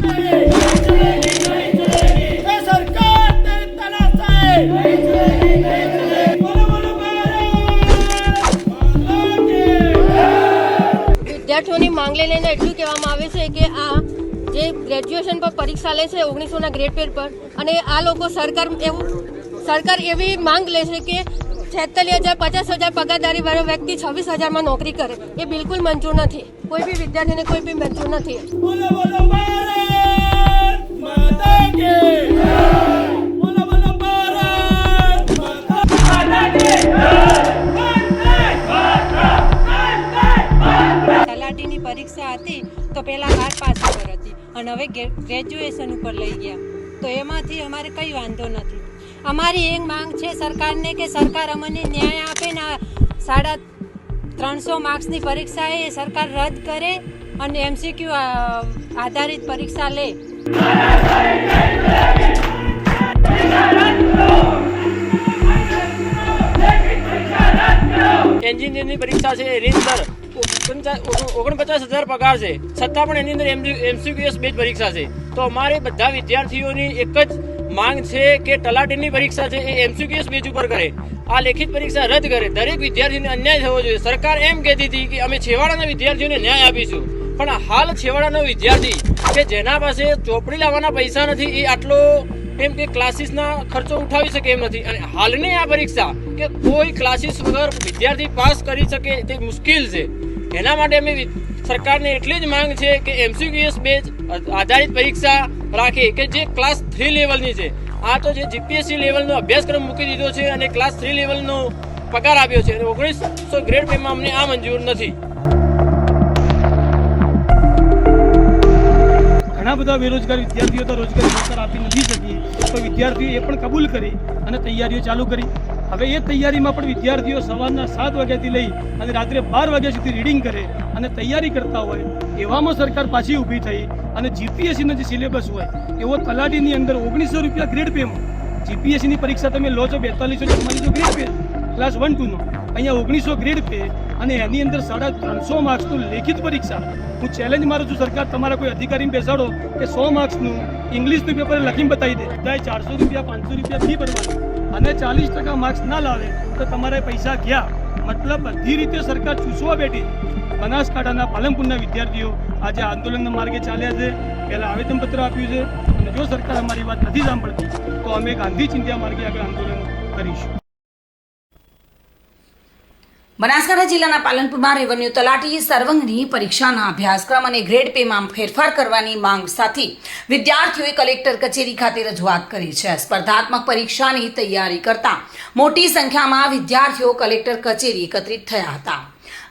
વિદ્યાર્થીઓની માંગ લઈને એટલું કહેવામાં આવે છે કે આ જે ગ્રેજ્યુએશન પર પરીક્ષા લે છે 1900ના ગ્રેડ પેર પર, અને આ લોકો સરકાર એવી માંગ લે છે કે 46,000 50,000 પગારદારી વાળો વ્યક્તિ 26,000માં નોકરી કરે, એ બિલકુલ મંજૂર નથી. કોઈ બી વિદ્યાર્થીને કોઈ બી મંજૂર નથી. તલાટીની પરીક્ષા હતી તો પહેલાં 12 પાસ ઉપર હતી અને હવે ગ્રેજ્યુએશન ઉપર લઈ ગયા, તો એમાંથી અમારે કંઈ વાંધો નથી. અમારી એક માંગ છે સરકારને કે સરકાર અમને ન્યાય આપે ને 350 માર્ક્સની પરીક્ષા એ સરકાર રદ કરે અને MCQ આધારિત પરીક્ષા લે. એન્જિનિયરની પરીક્ષા છે એની અંદર 49,000 પગાર છે, છતાં પણ એની અંદર MCQS બેઝ પરીક્ષા છે. તો અમારે બધા વિદ્યાર્થીઓની એક જ માંગ છે કે તલાટીની પરીક્ષા છે એ MCQS બેઝ ઉપર કરે, આ લેખિત પરીક્ષા રદ કરે. દરેક વિદ્યાર્થીને અન્યાય થવો જોઈએ. સરકાર એમ કહેતી હતી કે અમે છેવાડાના વિદ્યાર્થીઓને ન્યાય આપીશું, પણ હાલ છેવાડાનો વિદ્યાર્થી કે જેના પાસે ચોપડી લાવવાના પૈસા નથી એ આટલો એમ કે ક્લાસીસના ખર્ચો ઉઠાવી શકે એમ નથી. અને હાલની આ પરીક્ષા કે કોઈ ક્લાસીસ વગર વિદ્યાર્થી પાસ કરી શકે તે મુશ્કેલ છે. એના માટે અમે સરકારને એટલી જ માંગ છે કે MCQS બેઝ આધારિત પરીક્ષા રાખે કે જે ક્લાસ 3 લેવલની છે. આ તો જે GPSC લેવલનો અભ્યાસક્રમ મૂકી દીધો છે અને ક્લાસ 3 લેવલનો પગાર આપ્યો છે, 1900 ગ્રેડ પેમાં અમને આ મંજૂર નથી. ઘણા બધા બેરોજગાર વિદ્યાર્થીઓ તો રોજગારી સરકાર આપી નથી શકી, તો વિદ્યાર્થીઓ એ પણ કબૂલ કરી અને તૈયારીઓ ચાલુ કરી. હવે એ તૈયારીમાં પણ વિદ્યાર્થીઓ સવારના 7 વાગ્યાથી લઈ અને રાત્રે 12 વાગ્યા સુધી રીડિંગ કરે અને તૈયારી કરતા હોય, એવામાં સરકાર પાછી ઊભી થઈ અને GPSCનો જે સિલેબસ હોય એવો તલાટીની અંદર 1900 રૂપિયા ગ્રેડ પેમાં GPSCની પરીક્ષા તમે લો છો 4244 ગ્રેડ પે ક્લાસ 1-2નો, અહીંયા 1900 ગ્રેડ પે અને એની અંદર 350 માર્ક્સનું લેખિત પરીક્ષા. હું ચેલેન્જ મારું છું સરકાર, તમારા કોઈ અધિકારીને બેસાડો કે 100 માર્ક્સનું ઇંગ્લિશનું પેપર લખીને બતાવી દે, બધાએ 400 રૂપિયા 500 રૂપિયા ફી ભરવાની અને 40% માર્ક્સ ના લાવે તો તમારે પૈસા ગયા. મતલબ બધી રીતે સરકાર ચૂસવા બેઠી. બનાસકાંઠાના પાલનપુરના વિદ્યાર્થીઓ આજે આંદોલનના માર્ગે ચાલ્યા છે. પહેલાં આવેદનપત્ર આપ્યું છે અને જો સરકાર અમારી વાત નથી સાંભળતી તો અમે ગાંધી ચિંધ્યા માર્ગે આગળ આંદોલન કરીશું. બનાસકાંઠા જિલ્લાના પાલનપુરમાં રેવન્યુ તલાટી સર્વંગની પરીક્ષાના અભ્યાસક્રમ અને ગ્રેડ પેમાં ફેરફાર કરવાની માંગ સાથે વિદ્યાર્થીઓએ કલેક્ટર કચેરી ખાતે રજૂઆત કરી છે. સ્પર્ધાત્મક પરીક્ષાની તૈયારી કરતા મોટી સંખ્યામાં વિદ્યાર્થીઓ કલેક્ટર કચેરી એકત્રિત થયા હતા.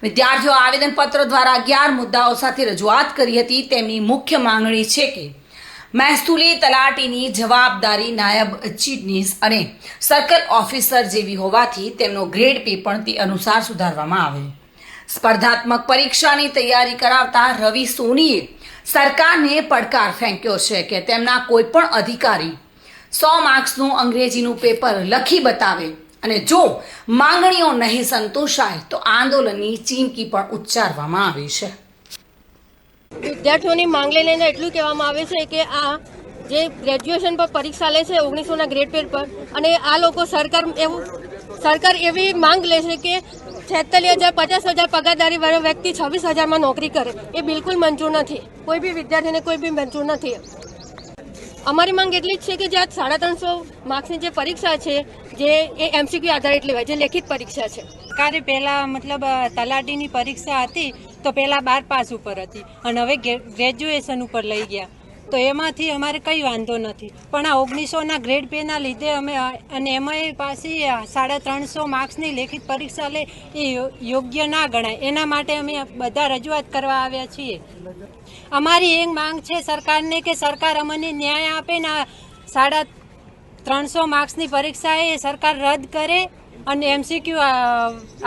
વિદ્યાર્થીઓ આવેદનપત્ર દ્વારા 11 મુદ્દાઓ સાથે રજૂઆત કરી હતી. તેમની મુખ્ય માંગણી છે કે મહેસૂલી તલાટીની જવાબદારી નાયબ ચીફનીસ અને સર્કલ ઓફિસર જેવી હોવાથી તેમનો ગ્રેડ પે પણ તે અનુસાર સુધારવામાં આવે. સ્પર્ધાત્મક પરીક્ષાની તૈયારી કરાવતા રવિ સોનીએ સરકારને પડકાર ફેંક્યો છે કે તેમના કોઈપણ અધિકારી 100 માર્ક્સનું અંગ્રેજીનું પેપર લખી બતાવે અને જો માંગણીઓ નહીં સંતોષાય તો આંદોલનની ચીમકી પણ ઉચ્ચારવામાં આવી છે. વિદ્યાર્થીઓની માંગ લઈને એટલું કહેવામાં આવે છે કે આ જે ગ્રેજ્યુએશન પર પરીક્ષા લે છે 1900ના ગ્રેડ પેર પર, અને આ લોકો સરકાર એવી માંગ લે છે કે 46,000 50,000 પગારદારી વાળો વ્યક્તિ 26,000માં નોકરી કરે, એ બિલકુલ મંજૂર નથી. કોઈ બી વિદ્યાર્થીને કોઈ બી મંજૂર નથી. અમારી માંગ એટલી જ છે કે જે આ 350 માર્ક્સની જે પરીક્ષા છે જે એ MCQ આધારિત લેવાય, જે લેખિત પરીક્ષા છે. સરકારે પહેલાં મતલબ તલાટીની પરીક્ષા હતી તો પહેલાં 12 પાસ ઉપર હતી અને હવે ગ્રેજ્યુએશન ઉપર લઈ ગયા, તો એમાંથી અમારે કંઈ વાંધો નથી. પણ આ 1900ના ગ્રેડ પેના લીધે અમે અને એમાંય પાછી 350 માર્ક્સની લેખિત પરીક્ષા લે એ યોગ્ય ના ગણાય. એના માટે અમે બધા રજૂઆત કરવા આવ્યા છીએ. અમારી એક માંગ છે સરકારને કે સરકાર અમને ન્યાય આપે ને 350 માર્ક્સની પરીક્ષા એ સરકાર રદ કરે અને MCQ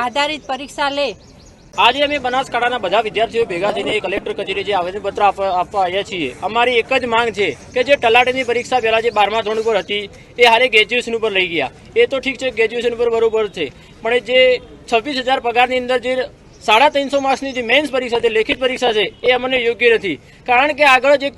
આધારિત પરીક્ષા લે. આજે અમે બનાસકાંઠાના બધા વિદ્યાર્થીઓ ભેગા થઈને કલેક્ટર કચેરી જે આવેદનપત્ર આપવા આવ્યા છીએ. અમારી એક જ માંગ છે કે જે તલાટીની પરીક્ષા પહેલા જે 12મા ધોરણ ઉપર હતી એ હારે ગ્રેજ્યુએશન ઉપર લઈ ગયા. એ તો ઠીક છે, ગ્રેજ્યુએશન ઉપર બરોબર છે, પણ જે 26,000 પગારની અંદર જે 350 માર્ક્સની જે મેન્સ પરીક્ષા છે, લેખિત પરીક્ષા છે, એ અમને યોગ્ય નથી. કારણ કે આગળ જે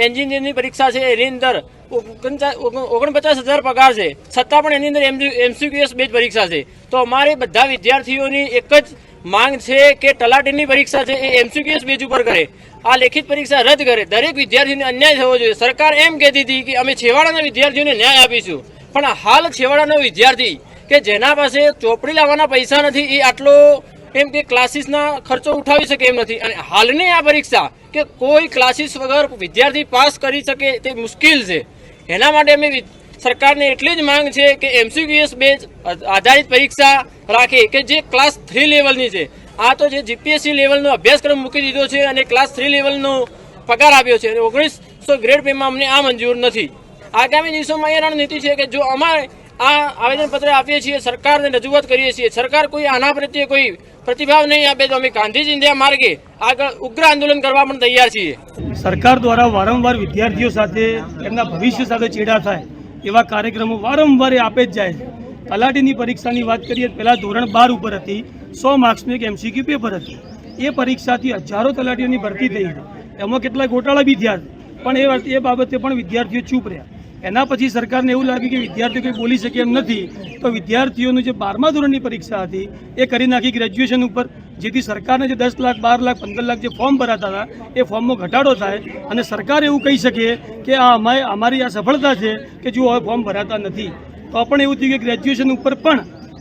એન્જિનિયરની પરીક્ષા છે એની અંદર 49,000 પગાર છે, છતાં પણ એની અંદર MCQS બેઝ પરીક્ષા છે. તો અમારે બધા વિદ્યાર્થીઓની એક જ માંગ છે કે તલાટીની પરીક્ષા છે એ MCQS બેઝ ઉપર કરે, આ લેખિત પરીક્ષા રદ કરે. દરેક વિદ્યાર્થીને અન્યાય થવો જોઈએ. સરકાર એમ કહેતી હતી કે અમે છેવાડાના વિદ્યાર્થીઓને ન્યાય આપીશું, પણ હાલ છેવાડાનો વિદ્યાર્થી કે જેના પાસે ચોપડી લાવવાના પૈસા નથી એ આટલો એમ કે ક્લાસીસના ખર્ચો ઉઠાવી શકે એમ નથી. અને હાલની આ પરીક્ષા કે કોઈ ક્લાસીસ વગર વિદ્યાર્થી પાસ કરી શકે તે મુશ્કેલ છે. એના માટે અમે સરકારને એટલી જ માંગ છે કે MCQS બેઝ આધારિત પરીક્ષા રાખે કે જે ક્લાસ 3 લેવલની છે. આ તો જે GPSC લેવલનો અભ્યાસક્રમ મૂકી દીધો છે અને ક્લાસ 3 લેવલનો પગાર આપ્યો છે અને 1900 ગ્રેડ પેમાં અમને આ મંજૂર નથી. આગામી દિવસોમાં એ રણનીતિ છે કે જો અમારે આ આવેદનપત્ર આપીએ છીએ, સરકારને રજૂઆત કરીએ છીએ, સરકાર કોઈ આના પ્રત્યે કોઈ પ્રતિભાવ નહીં આપે તો અમે ગાંધી ચિંધ્યા માર્ગે આગળ ઉગ્ર આંદોલન કરવા પણ તૈયાર છીએ. સરકાર દ્વારા વારંવાર વિદ્યાર્થીઓ સાથે એમના ભવિષ્ય સાથે ચેડા થાય એવા કાર્યક્રમો વારંવાર આપે જ જાય છે. તલાટીની પરીક્ષાની વાત કરીએ પહેલાં ધોરણ 12 ઉપર હતી, 100 માર્ક્સનું એક MCQ પેપર હતું. એ પરીક્ષાથી હજારો તલાટીઓની ભરતી થઈ હતી, એમાં કેટલાક ગોટાળા બી થયા પણ એ બાબતે પણ વિદ્યાર્થીઓ ચૂપ રહ્યા. એના પછી સરકારને એવું લાગ્યું કે વિદ્યાર્થીઓ કંઈ બોલી શકે એમ નથી, તો વિદ્યાર્થીઓનું જે 12મા ધોરણની પરીક્ષા હતી એ કરી નાખી ગ્રેજ્યુએશન ઉપર, જેથી સરકારને જે 10 લાખ, 12 લાખ, 15 લાખ જે ફોર્મ ભરાતા હતા એ ફોર્મમાં ઘટાડો થાય અને સરકાર એવું કહી શકે કે આ અમારી આ સફળતા છે કે જો હવે ફોર્મ ભરાતા નથી. તો પણ એવું થયું કે ગ્રેજ્યુએશન ઉપર પણ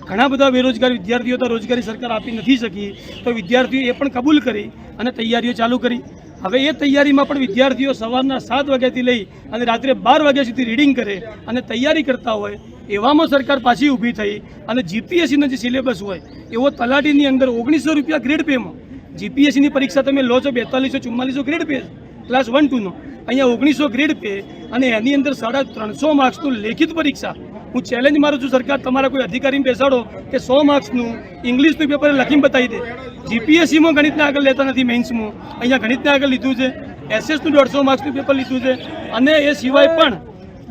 ઘણા બધા બેરોજગાર વિદ્યાર્થીઓ તો રોજગારી સરકાર આપી નથી શકી, તો વિદ્યાર્થીઓ એ પણ કબૂલ કરી અને તૈયારીઓ ચાલુ કરી. હવે એ તૈયારીમાં પણ વિદ્યાર્થીઓ સવારના 7 વાગ્યાથી લઈ અને રાત્રે 12 વાગ્યા સુધી રીડિંગ કરે અને તૈયારી કરતા હોય, એવામાં સરકાર પાછી ઊભી થઈ અને GPSCનો જે સિલેબસ હોય એવો તલાટીની અંદર 1900 રૂપિયા ગ્રેડ પેમાં, GPSCની પરીક્ષા તમે લો છો 4244 ગ્રેડ પે ક્લાસ 1 2 નો, અહીંયા 1900 ગ્રેડ પે અને એની અંદર 350 માર્ક્સનું લેખિત પરીક્ષા. હું ચેલેન્જ મારું છું સરકાર, તમારા કોઈ અધિકારીને બેસાડો કે 100 માર્ક્સનું ઇંગ્લિશનું પેપર લખીને બતાવી દે. GPSCમાં ગણિતને આગળ લેતા નથી, મેઇન્સમાં અહીંયા ગણિતને આગળ લીધું છે, SS નું 150 માર્ક્સનું પેપર લીધું છે અને એ સિવાય પણ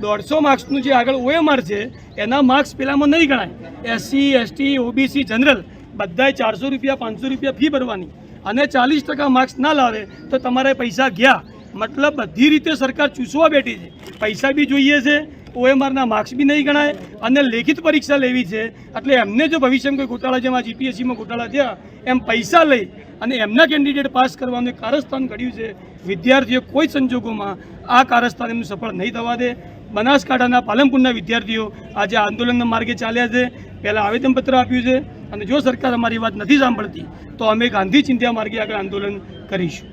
150 માર્ક્સનું જે આગળ OMR છે એના માર્ક્સ પેલામાં નહીં ગણાય. SC ST OBC જનરલ બધાએ 400 રૂપિયા 500 રૂપિયા ફી ભરવાની અને 40% માર્ક્સ ના લાવે તો તમારે પૈસા ગયા. મતલબ બધી રીતે સરકાર ચૂસવા બેઠી છે. પૈસા બી જોઈએ છે, OMRના માર્ક્સ બી નહીં ગણાય અને લેખિત પરીક્ષા લેવી છે. એટલે એમને જો ભવિષ્યમાં કોઈ ગોટાળા, જેમ આ GPSCમાં ગોટાળા થયા એમ પૈસા લઈ અને એમના કેન્ડિડેટ પાસ કરવાનું કારસ્તાન ઘડ્યું છે. વિદ્યાર્થીઓ કોઈ સંજોગોમાં આ કારસ્તાન એમનું સફળ નહીં થવા દે. બનાસકાંઠાના પાલનપુરના વિદ્યાર્થીઓ આજે આંદોલનના માર્ગે ચાલ્યા છે. પહેલાં આવેદનપત્ર આપ્યું છે અને જો સરકાર અમારી વાત નથી સાંભળતી તો અમે ગાંધી ચિંધ્યા માર્ગે આગળ આંદોલન કરીશું.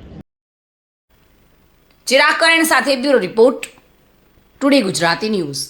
ચિરાગ કરણ સાથે bureau report, today Gujarati news.